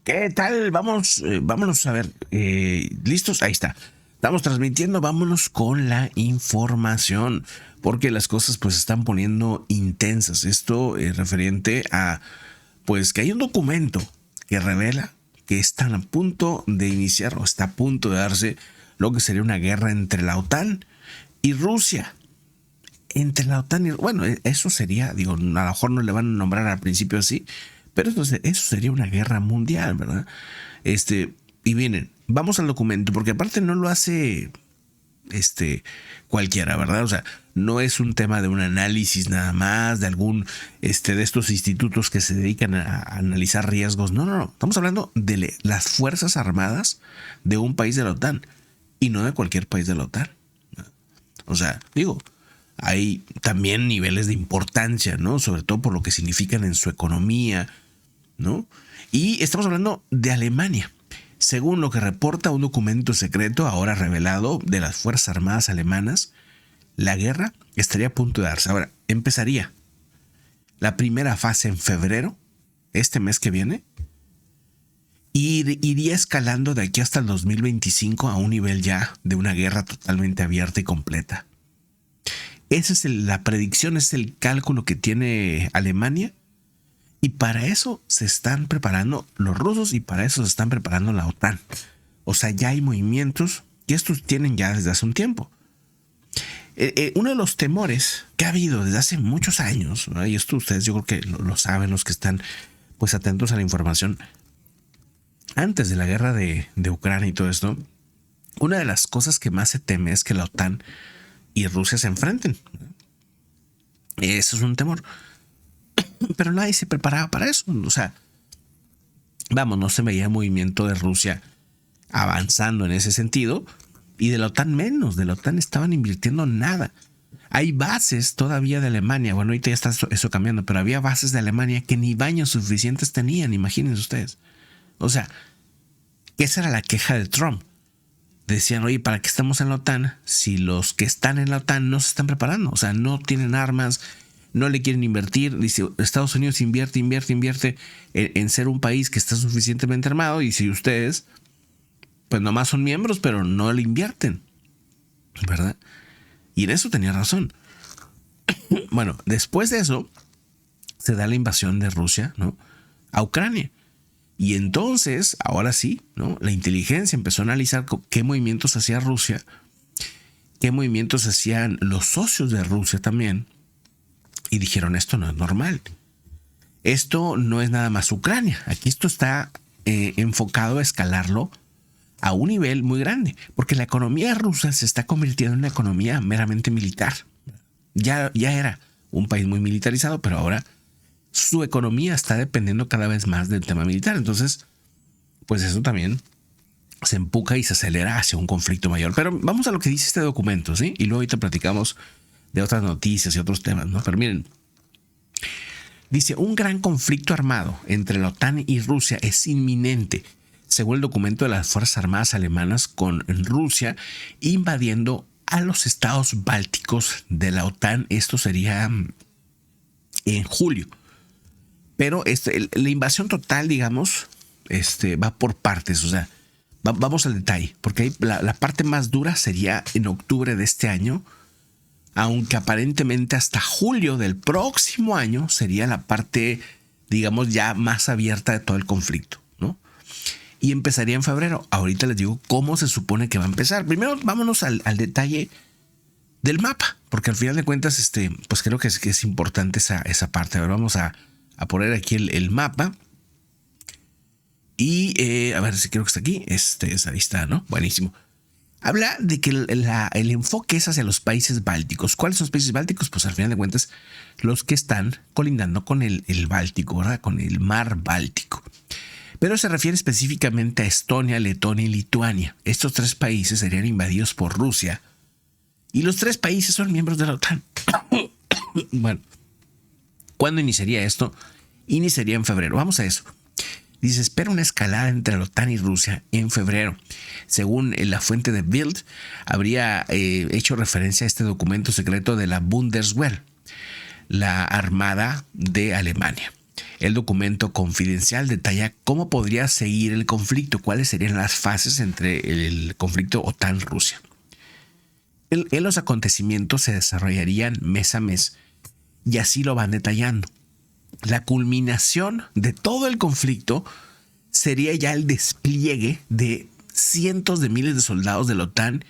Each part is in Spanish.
¿Qué tal? Vámonos a ver. ¿Listos? Ahí está. Estamos transmitiendo, vámonos con la información, porque las cosas pues se están poniendo intensas. Esto referente a pues que hay un documento que revela que están a punto de iniciar o está a punto de darse lo que sería una guerra entre la OTAN y Rusia. Entre la OTAN y... Bueno, eso sería, digo, a lo mejor no le van a nombrar al principio así, pero eso sería una guerra mundial, ¿verdad? Y miren, vamos al documento, porque aparte no lo hace cualquiera, ¿verdad? O sea, no es un tema de un análisis nada más, de algún de estos institutos que se dedican a analizar riesgos. No, no, no. Estamos hablando de las Fuerzas Armadas de un país de la OTAN y no de cualquier país de la OTAN. O sea, digo, hay también niveles de importancia, ¿no? Sobre todo por lo que significan en su economía, ¿no? Y estamos hablando de Alemania. Según lo que reporta un documento secreto ahora revelado de las Fuerzas Armadas alemanas, la guerra estaría a punto de darse. Ahora, empezaría la primera fase en febrero, este mes que viene, y iría escalando de aquí hasta el 2025 a un nivel ya de una guerra totalmente abierta y completa. Esa es la predicción, es el cálculo que tiene Alemania. Y para eso se están preparando los rusos y para eso se están preparando la OTAN. O sea, ya hay movimientos que estos tienen ya desde hace un tiempo. Uno de los temores que ha habido desde hace muchos años, ¿no? Y esto ustedes yo creo que lo saben los que están pues atentos a la información, antes de la guerra de Ucrania y todo esto, una de las cosas que más se teme es que la OTAN y Rusia se enfrenten. Eso es un temor. Pero nadie se preparaba para eso. O sea, vamos, no se veía movimiento de Rusia avanzando en ese sentido. Y de la OTAN menos. De la OTAN estaban invirtiendo nada. Hay bases todavía de Alemania. Bueno, ahorita ya está eso cambiando. Pero había bases de Alemania que ni baños suficientes tenían. Imagínense ustedes. O sea, esa era la queja de Trump. Decían, oye, ¿para qué estamos en la OTAN si los que están en la OTAN no se están preparando? O sea, no tienen armas, no le quieren invertir. Dice, Estados Unidos invierte en ser un país que está suficientemente armado, y si ustedes, pues nomás son miembros, pero no le invierten, ¿verdad? Y en eso tenía razón. Bueno, después de eso, se da la invasión de Rusia, ¿no?, a Ucrania. Y entonces, ahora sí, ¿no?, la inteligencia empezó a analizar qué movimientos hacía Rusia, qué movimientos hacían los socios de Rusia también, y dijeron, esto no es normal. Esto no es nada más Ucrania. Aquí esto está enfocado a escalarlo a un nivel muy grande, porque la economía rusa se está convirtiendo en una economía meramente militar. Ya era un país muy militarizado, pero ahora su economía está dependiendo cada vez más del tema militar. Entonces, pues eso también se empuja y se acelera hacia un conflicto mayor. Pero vamos a lo que dice este documento, ¿sí? Y luego ahorita platicamos de otras noticias y otros temas, ¿no? Pero miren, dice, un gran conflicto armado entre la OTAN y Rusia es inminente, según el documento de las Fuerzas Armadas alemanas, con Rusia invadiendo a los estados bálticos de la OTAN. Esto sería en julio. Pero la invasión total, digamos, va por partes. O sea, vamos al detalle, porque la parte más dura sería en octubre de este año, aunque aparentemente hasta julio del próximo año sería la parte, digamos, ya más abierta de todo el conflicto, ¿no? Y empezaría en febrero. Ahorita les digo cómo se supone que va a empezar. Primero vámonos al detalle del mapa, porque al final de cuentas, pues creo que es importante esa parte. A ver, vamos a poner aquí el mapa. Y a ver si creo que está aquí. Ahí está, ¿no? Buenísimo. Habla de que el enfoque es hacia los países bálticos. ¿Cuáles son los países bálticos? Pues al final de cuentas, los que están colindando con el Báltico, ¿verdad? Con el mar Báltico. Pero se refiere específicamente a Estonia, Letonia y Lituania. Estos tres países serían invadidos por Rusia. Y los tres países son miembros de la OTAN. Bueno, ¿cuándo iniciaría esto? Iniciaría en febrero. Vamos a eso. Dice, espera una escalada entre la OTAN y Rusia en febrero. Según la fuente de Bild, habría hecho referencia a este documento secreto de la Bundeswehr, la Armada de Alemania. El documento confidencial detalla cómo podría seguir el conflicto, cuáles serían las fases entre el conflicto OTAN-Rusia. En los acontecimientos se desarrollarían mes a mes y así lo van detallando. La culminación de todo el conflicto sería ya el despliegue de cientos de miles de soldados de la OTAN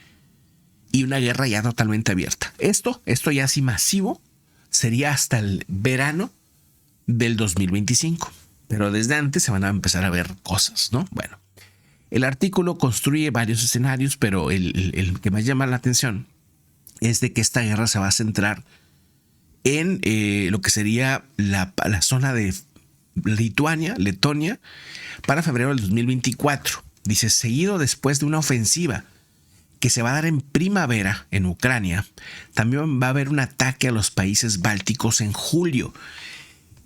y una guerra ya totalmente abierta. Esto ya así masivo sería hasta el verano del 2025. Pero desde antes se van a empezar a ver cosas, ¿no? Bueno, el artículo construye varios escenarios, pero el que más llama la atención es de que esta guerra se va a centrar en lo que sería la zona de Letonia, para febrero del 2024. Dice, seguido después de una ofensiva que se va a dar en primavera en Ucrania, también va a haber un ataque a los países bálticos en julio.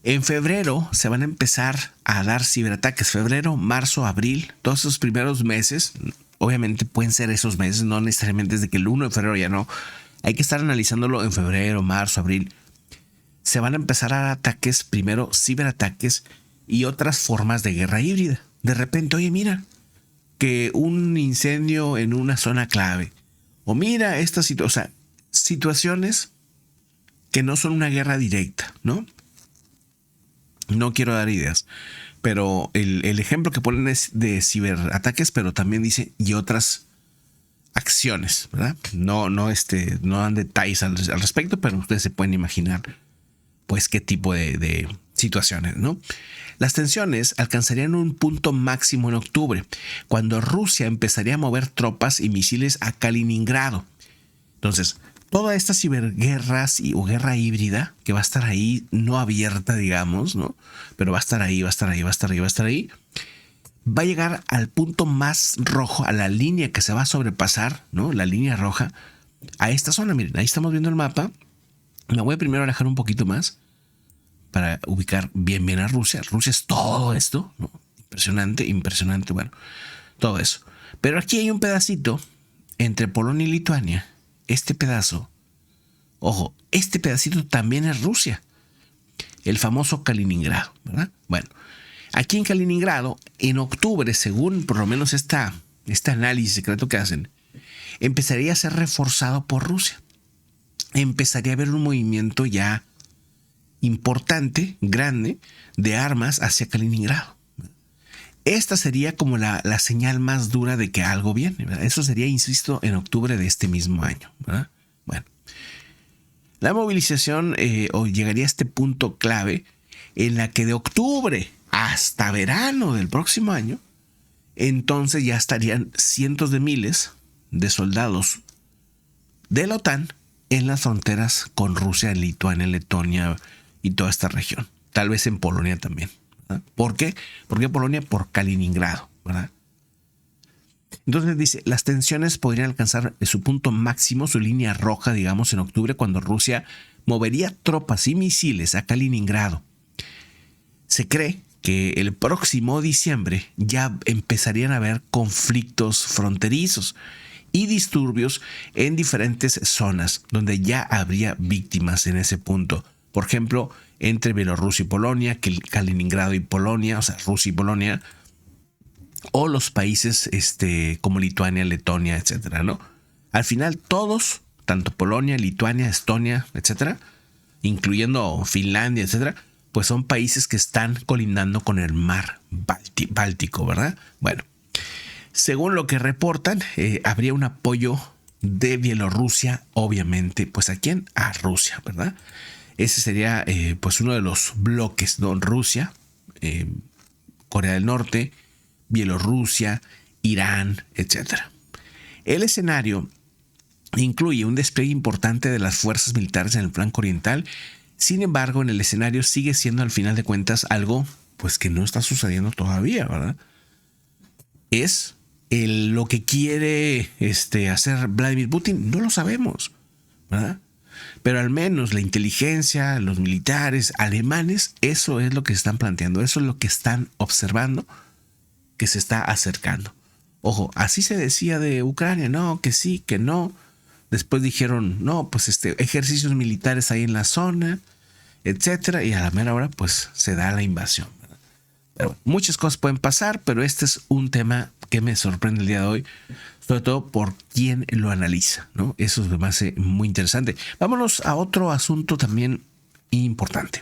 En febrero se van a empezar a dar ciberataques. Febrero, marzo, abril, todos esos primeros meses, obviamente pueden ser esos meses, no necesariamente desde que el 1 de febrero ya no. Hay que estar analizándolo en febrero, marzo, abril. Se van a empezar a dar ataques, primero ciberataques y otras formas de guerra híbrida. De repente, oye, mira, que un incendio en una zona clave. O mira estas situaciones que no son una guerra directa, ¿no? No quiero dar ideas, pero el ejemplo que ponen es de ciberataques, pero también dice y otras acciones, ¿verdad? No dan detalles al respecto, pero ustedes se pueden imaginar pues qué tipo de situaciones, ¿no? Las tensiones alcanzarían un punto máximo en octubre, cuando Rusia empezaría a mover tropas y misiles a Kaliningrado. Entonces, toda esta ciberguerras o guerra híbrida que va a estar ahí, no abierta, digamos, ¿no? Pero va a estar ahí, va a llegar al punto más rojo, a la línea que se va a sobrepasar, ¿no? La línea roja, a esta zona. Miren, ahí estamos viendo el mapa. Me voy a primero alejar un poquito más para ubicar bien a Rusia. Rusia es todo esto, ¿no? Impresionante, bueno, todo eso. Pero aquí hay un pedacito entre Polonia y Lituania. Este pedazo, ojo, este pedacito también es Rusia. El famoso Kaliningrado, ¿verdad? Bueno, aquí en Kaliningrado, en octubre, según por lo menos este análisis secreto que hacen, empezaría a ser reforzado por Rusia. Empezaría a haber un movimiento ya importante, grande, de armas hacia Kaliningrado. Esta sería como la señal más dura de que algo viene, ¿verdad? Eso sería, insisto, en octubre de este mismo año, ¿verdad? Bueno, la movilización llegaría a este punto clave en la que de octubre hasta verano del próximo año, entonces ya estarían cientos de miles de soldados de la OTAN en las fronteras con Rusia, Lituania, Letonia y toda esta región. Tal vez en Polonia también, ¿verdad? ¿Por qué? ¿Por qué Polonia? Por Kaliningrado, ¿verdad? Entonces dice, las tensiones podrían alcanzar su punto máximo, su línea roja, digamos, en octubre, cuando Rusia movería tropas y misiles a Kaliningrado. Se cree que el próximo diciembre ya empezarían a haber conflictos fronterizos y disturbios en diferentes zonas donde ya habría víctimas en ese punto. Por ejemplo, entre Bielorrusia y Polonia, Kaliningrado y Polonia, o sea, Rusia y Polonia, o los países como Lituania, Letonia, etcétera, ¿no? Al final todos, tanto Polonia, Lituania, Estonia, etcétera, incluyendo Finlandia, etcétera, pues son países que están colindando con el mar Báltico, ¿verdad? Bueno, según lo que reportan, habría un apoyo de Bielorrusia, obviamente, pues ¿a quién? A Rusia, ¿verdad? Ese sería pues uno de los bloques, ¿no? Rusia, Corea del Norte, Bielorrusia, Irán, etc. El escenario incluye un despliegue importante de las fuerzas militares en el flanco oriental. Sin embargo, en el escenario sigue siendo al final de cuentas algo pues que no está sucediendo todavía, ¿verdad? Es lo que quiere hacer Vladimir Putin, no lo sabemos, ¿verdad? Pero al menos la inteligencia, los militares alemanes, eso es lo que están planteando, eso es lo que están observando, que se está acercando. Ojo, así se decía de Ucrania, no, que sí, que no. Después dijeron, no, pues ejercicios militares ahí en la zona, etcétera, y a la mera hora pues se da la invasión. Pero bueno, muchas cosas pueden pasar, pero este es un tema que me sorprende el día de hoy, sobre todo por quién lo analiza, ¿no? Eso me hace muy interesante. Vámonos a otro asunto también importante.